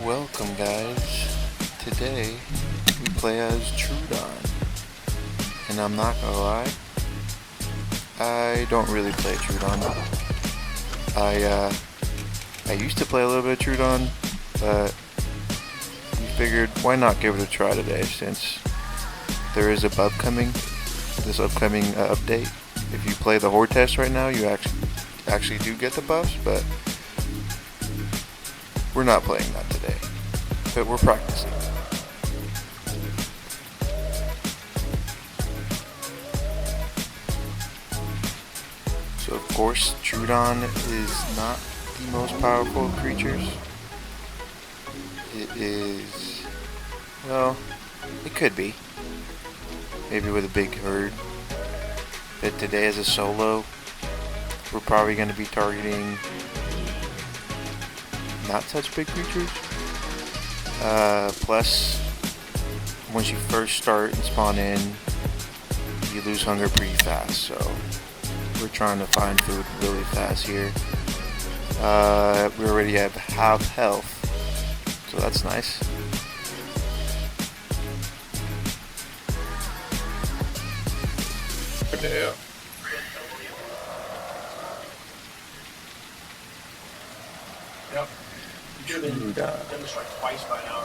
Welcome guys. Today we play as Troodon. And I'm not gonna lie, I don't really play Troodon. I used to play a little bit of Troodon, but we figured why not give it a try today since there is a bug coming, this upcoming update. If you play the horde test right now, you actually do get the buffs, but we're not playing that today, but we're practicing. So of course, Troodon is not the most powerful of creatures. It is, well, it could be. Maybe with a big herd. But today as a solo, we're probably going to be targeting not such big creatures. Plus, once you first start and spawn in, you lose hunger pretty fast, so we're trying to find food really fast here. We already have half health, so that's nice. Yeah. Yep. You should have done this like twice by now.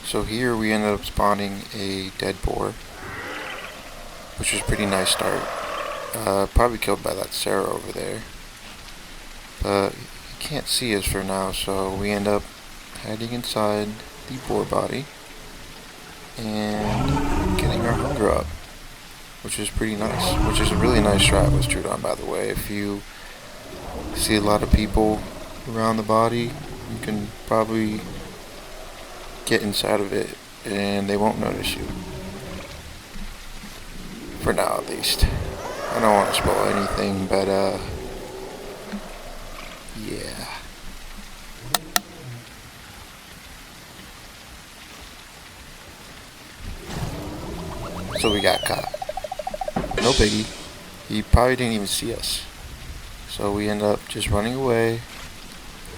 So here we ended up spawning a dead boar, which was a pretty nice start. Probably killed by that Sarah over there, but he can't see us for now, so we end up heading inside the boar body and getting our hunger up, which is pretty nice, which is a really nice strat with Troodon, by the way. If you see a lot of people around the body, you can probably get inside of it and they won't notice you. For now, at least. I don't want to spoil anything, but yeah. So we got caught. No biggie. He probably didn't even see us. So we end up just running away,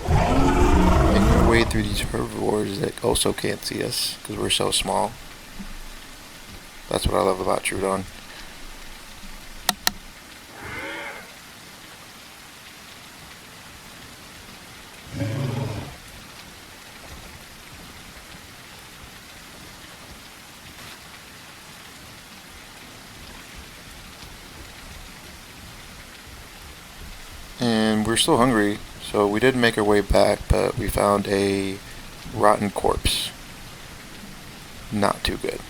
making our way through these herbivores that also can't see us because we're so small. That's what I love about Troodon. And we're still hungry, so we did make our way back, but we found a rotten corpse. Not too good.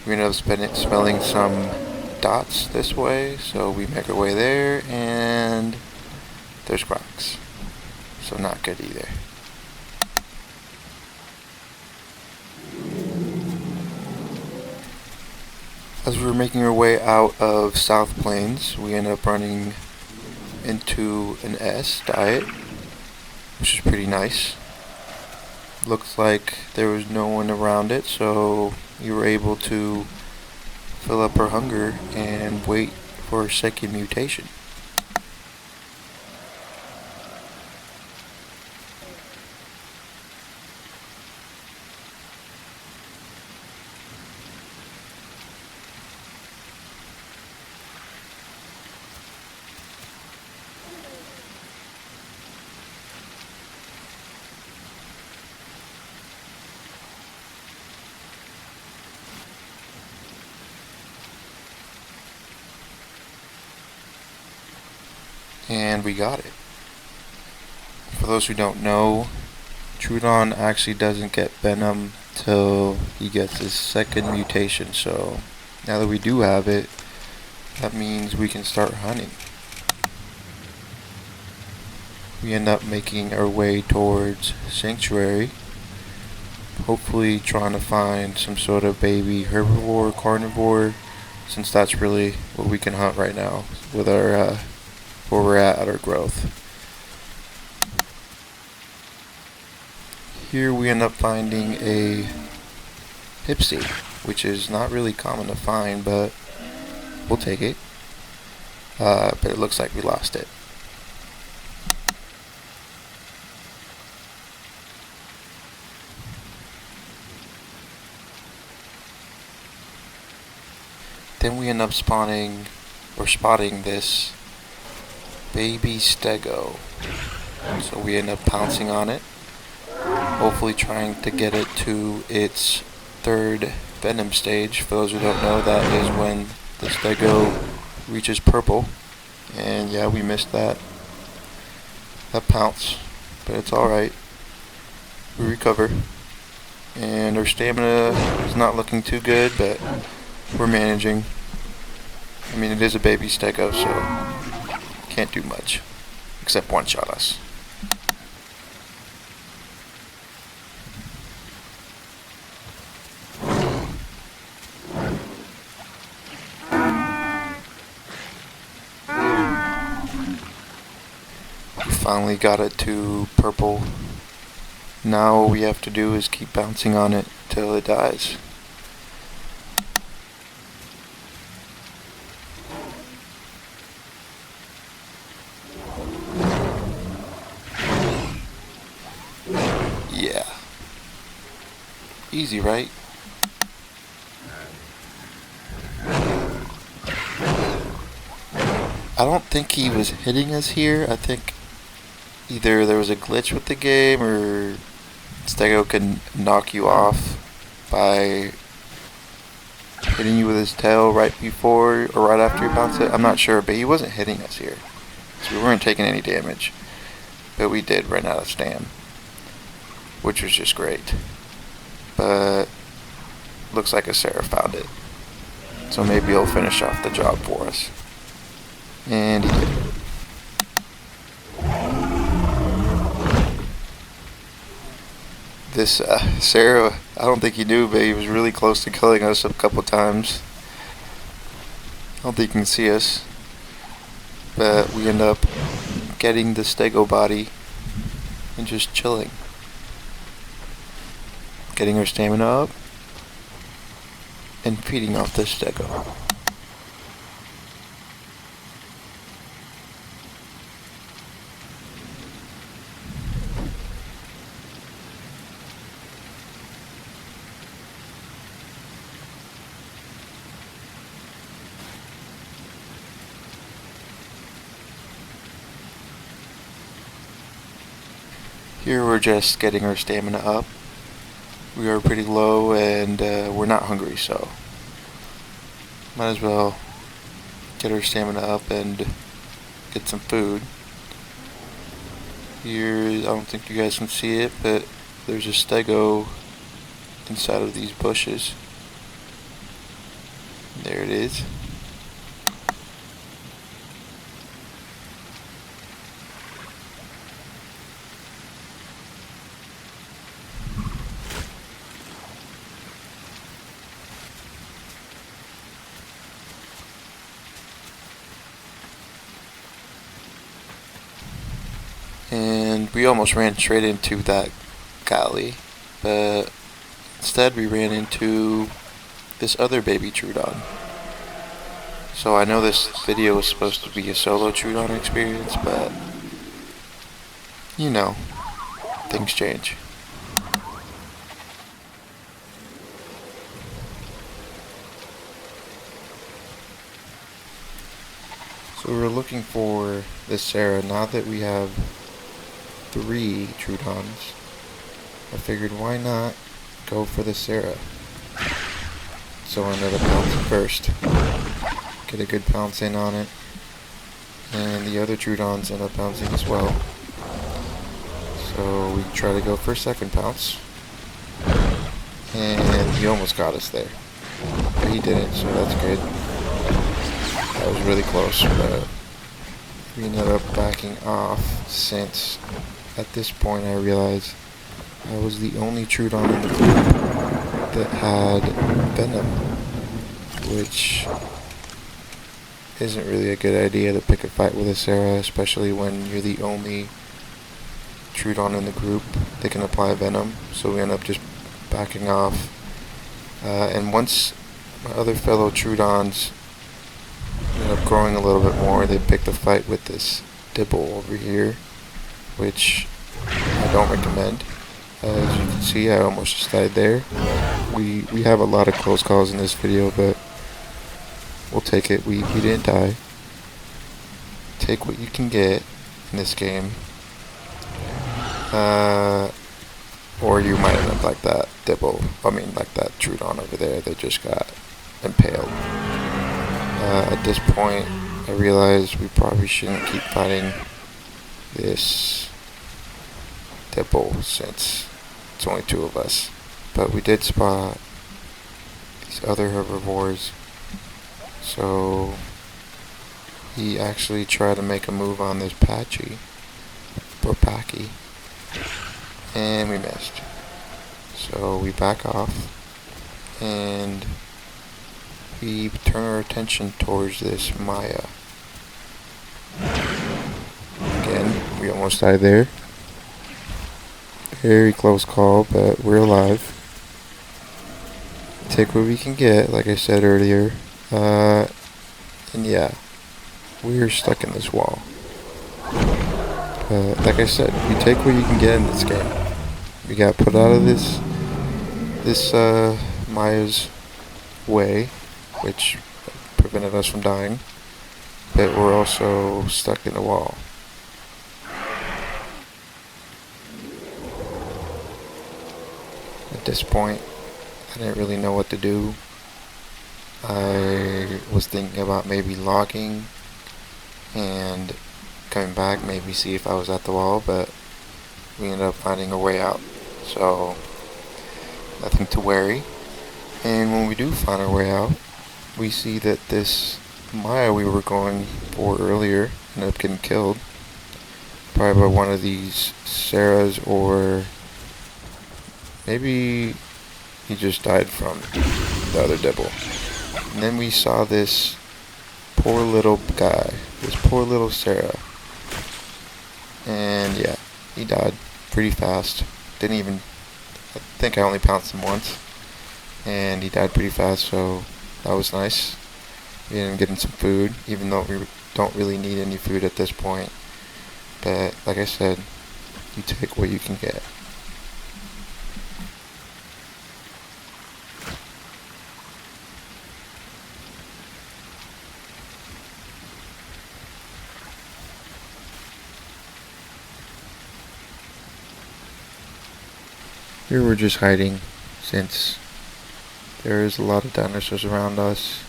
We ended up smelling some dots this way, so we make our way there, and there's cracks. So not good either. As we were making our way out of South Plains, we ended up running into an S diet, which is pretty nice. Looks like there was no one around it, so you were able to fill up our hunger and wait for a second mutation. And we got it. For those who don't know, Troodon actually doesn't get venom till he gets his second mutation, so now that we do have it, that means we can start hunting. We end up making our way towards Sanctuary, hopefully trying to find some sort of baby herbivore, carnivore, since that's really what we can hunt right now with our where we're at our growth. Here we end up finding a Hipsy, which is not really common to find, but we'll take it. But it looks like we lost it. Then we end up spotting this baby stego. So we end up pouncing on it, hopefully trying to get it to its third venom stage. For those who don't know, that is when the stego reaches purple. And yeah, we missed that pounce, but it's alright. We recover. And our stamina is not looking too good, but we're managing. I mean, it is a baby stego, so can't do much except one-shot us. We finally got it to purple. Now all we have to do is keep bouncing on it till it dies. Yeah. Easy, right? I don't think he was hitting us here. I think either there was a glitch with the game or Stego can knock you off by hitting you with his tail right before or right after you bounce it. I'm not sure, but he wasn't hitting us here. So we weren't taking any damage. But we did run out of stam, which was just great. But looks like a Sarah found it. So maybe he'll finish off the job for us. And he did. This Sarah, I don't think he knew, but he was really close to killing us a couple times. I don't think he can see us. But we end up getting the stego body and just chilling. Getting our stamina up and feeding off the stego. Here we're just getting our stamina up. We are pretty low and we're not hungry, so might as well get our stamina up and get some food. Here, I don't think you guys can see it, but there's a stego inside of these bushes. There it is. And we almost ran straight into that galley, but instead we ran into this other baby Troodon. So I know this video was supposed to be a solo Troodon experience, but you know, things change. So we're looking for this Sarah. Now that we have 3 Troodons, I figured why not go for the Sarah. So I ended up pouncing first. Get a good pounce in on it. And the other Troodons end up pouncing as well. So we try to go for a second pounce. And he almost got us there. But he didn't, so that's good. That was really close, but we ended up backing off since at this point I realized I was the only Troodon in the group that had venom, which isn't really a good idea to pick a fight with a Sarah, especially when you're the only Troodon in the group that can apply venom. So we end up just backing off. And once my other fellow Troodons ended up growing a little bit more, they picked a fight with this Dibble over here, which I don't recommend. As you can see, I almost just died there. We have a lot of close calls in this video, but we'll take it. We didn't die. Take what you can get in this game. Or you might end up like that Dibble. Like that Troodon over there that just got impaled. At this point, I realized we probably shouldn't keep fighting this Dibble since it's only two of us. But we did spot these other herbivores. So he actually tried to make a move on this Packy, and we missed. So we back off, and we turn our attention towards this Maya. Again, we almost died there. Very close call, but we're alive. Take what we can get, like I said earlier. And yeah, we're stuck in this wall. Like I said, you take what you can get in this game. We got put out of this Maya's way, which prevented us from dying, but we're also stuck in the wall. At this point, I didn't really know what to do. I was thinking about maybe logging and coming back, maybe see if I was at the wall, but we ended up finding a way out. So, nothing to worry. And when we do find our way out, we see that this Maya we were going for earlier ended up getting killed. Probably by one of these Sarahs, or maybe he just died from the other Dibble. And then we saw this poor little guy, this poor little Sarah. And yeah, he died pretty fast. I think I only pounced him once. And he died pretty fast, so that was nice. We ended up getting some food, even though we don't really need any food at this point. But like I said, you take what you can get. Here we're just hiding, since there is a lot of dinosaurs around us.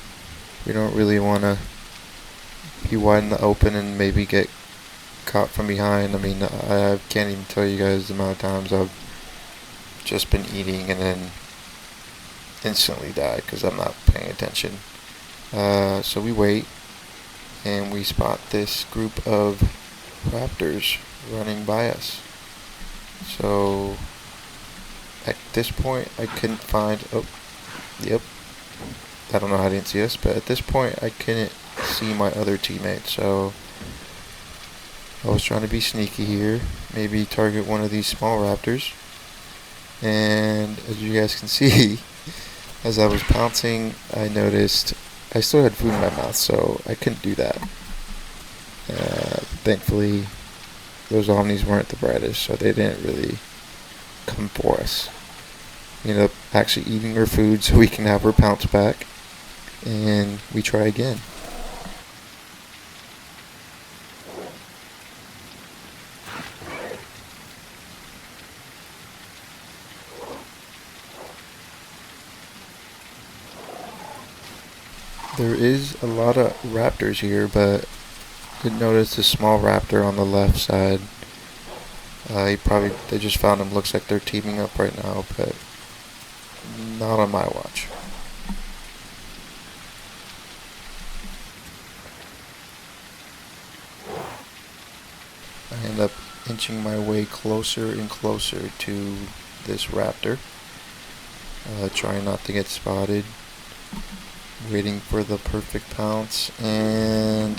We don't really want to be wide in the open and maybe get caught from behind. I mean, I can't even tell you guys the amount of times I've just been eating and then instantly died because I'm not paying attention. So we wait, and we spot this group of raptors running by us. So at this point, I couldn't find. Oh, yep. I don't know how I didn't see us, but at this point, I couldn't see my other teammate. So I was trying to be sneaky here, maybe target one of these small raptors. And as you guys can see, as I was pouncing, I noticed I still had food in my mouth, so I couldn't do that. Thankfully, those Omnis weren't the brightest, so they didn't really come for us. We ended up actually eating her food so we can have her pounce back, and we try again. There is a lot of raptors here, but I did notice a small raptor on the left side. They just found him. Looks like they're teaming up right now, but not on my watch. I end up inching my way closer and closer to this raptor, trying not to get spotted. waiting for the perfect pounce, and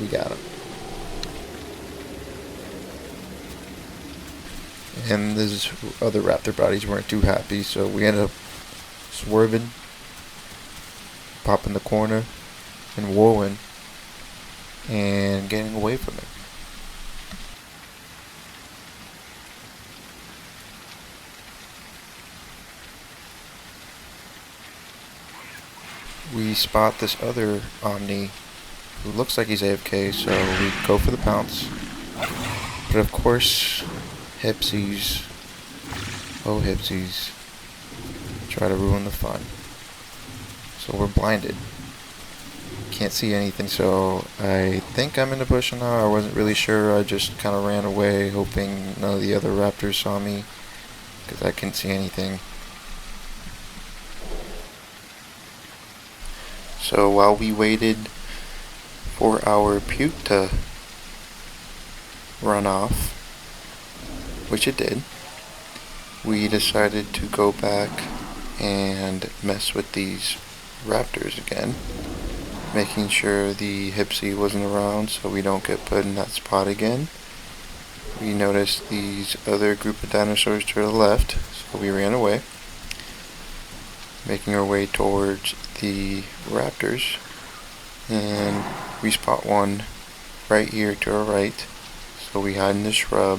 we got him. And these other raptor bodies weren't too happy, so we ended up swerving, popping the corner, and whoaing, and getting away from it. We spot this other Omni who looks like he's AFK, so we go for the pounce. But of course, Hipsies, oh Hipsies, try to ruin the fun. So we're blinded. Can't see anything, so I think I'm in the bush now. I wasn't really sure. I just kind of ran away, hoping none of the other raptors saw me, because I couldn't see anything. So while we waited for our puke to run off, which it did, we decided to go back and mess with these raptors again, making sure the Hipsy wasn't around so we don't get put in that spot again. We noticed these other group of dinosaurs to the left, so we ran away, making our way towards the raptors, and we spot one right here to our right, so we hide in the shrub,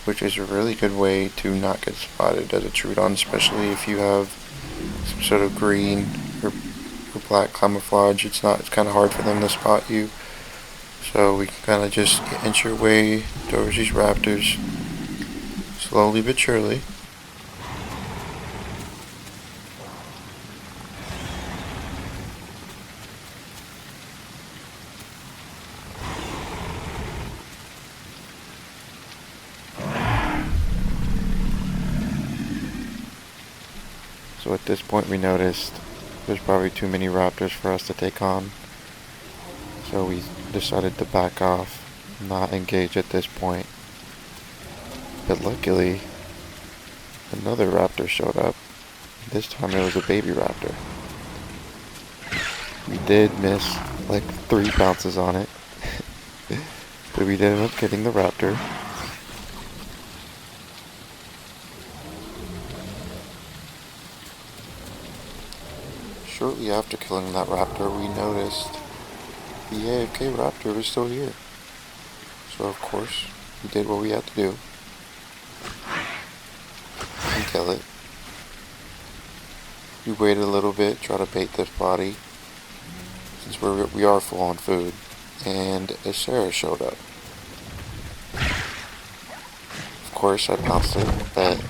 which is a really good way to not get spotted as a Troodon, especially if you have some sort of green or black camouflage. It's kind of hard for them to spot you, so we can kind of just inch your way towards these raptors, slowly but surely. So at this point we noticed there's probably too many raptors for us to take on. So we decided to back off, not engage at this point. But luckily, another raptor showed up. This time it was a baby raptor. We did miss like 3 bounces on it. But we ended up getting the raptor. Shortly after killing that raptor, we noticed the AFK raptor was still here. So of course, we did what we had to do and kill it. We waited a little bit, try to bait this body, since we are full on food, and a Sarah showed up. Of course, I pounced it, but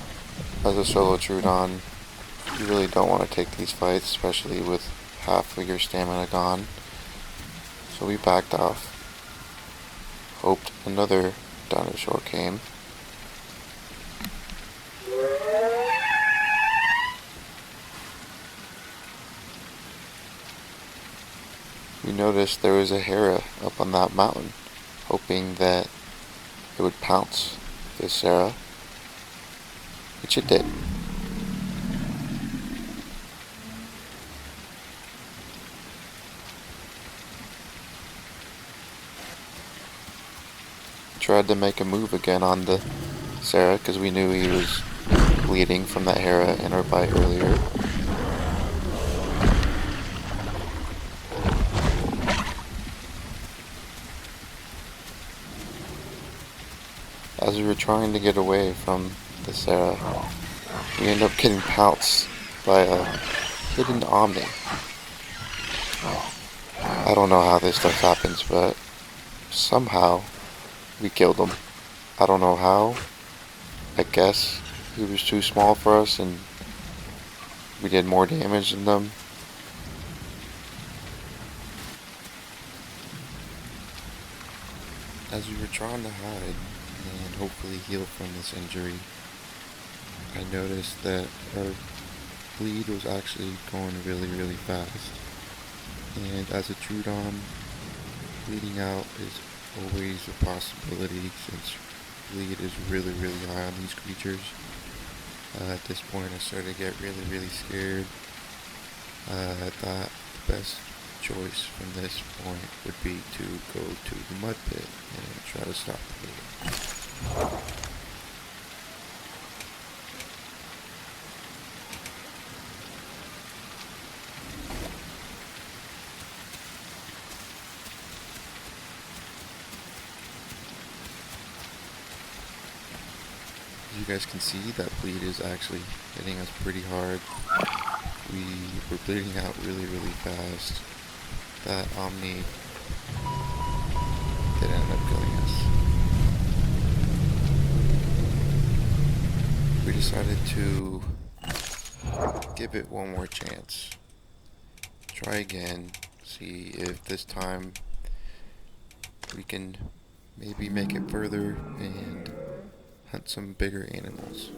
as a solo Troodon, you really don't want to take these fights, especially with half of your stamina gone. So we backed off, hoped another dinosaur came. We noticed there was a Hera up on that mountain, hoping that it would pounce this Sarah, which it did. Tried to make a move again on the Sarah because we knew he was bleeding from that Hera in our bite earlier. As we were trying to get away from the Sarah, we ended up getting pounced by a hidden Omni. I don't know how this stuff happens, but somehow we killed him. I don't know how. I guess he was too small for us and we did more damage than them. As we were trying to hide and hopefully heal from this injury, I noticed that our bleed was actually going really fast. And as a Troodon, bleeding out is always a possibility since bleed is really high on these creatures. At this point I started to get really scared I thought the best choice from this point would be to go to the mud pit and try to stop the bleeding. As you guys can see, that bleed is actually hitting us pretty hard. We were bleeding out really fast. That Omni did end up killing us. We decided to give it one more chance. Try again, see if this time we can maybe make it further and hunt some bigger animals.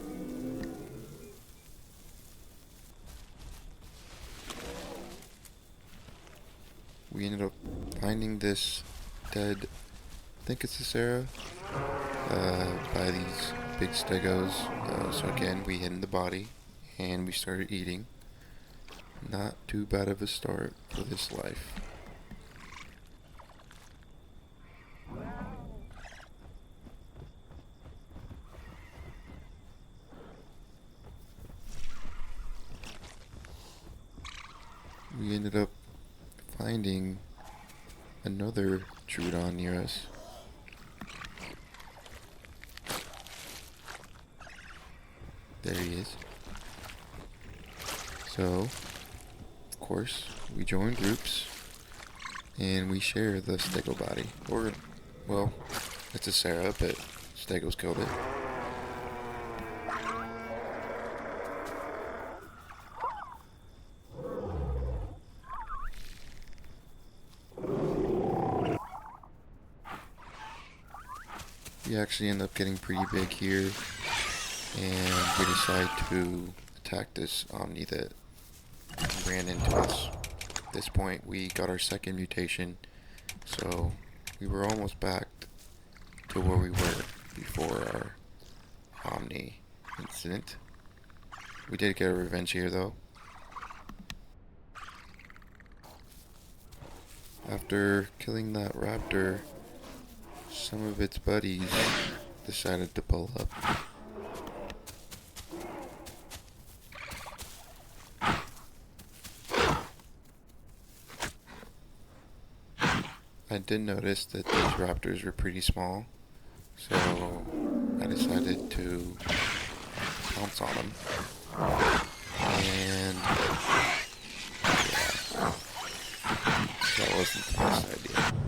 We ended up finding this dead, I think it's a Sarah, by these big stegos. So again, we hid the body and we started eating. Not too bad of a start for this life. We ended up finding another Troodon near us. There he is. So, of course, we join groups and we share the stego body. Or, well, it's a Sarah, but Stegos killed it. We actually end up getting pretty big here, and we decide to attack this Omni that ran into us. At this point, we got our second mutation, so we were almost back to where we were before our Omni incident. We did get a revenge here, though. After killing that raptor, some of its buddies decided to pull up. I did notice that these raptors were pretty small, so I decided to pounce on them. And yeah, that wasn't the best idea.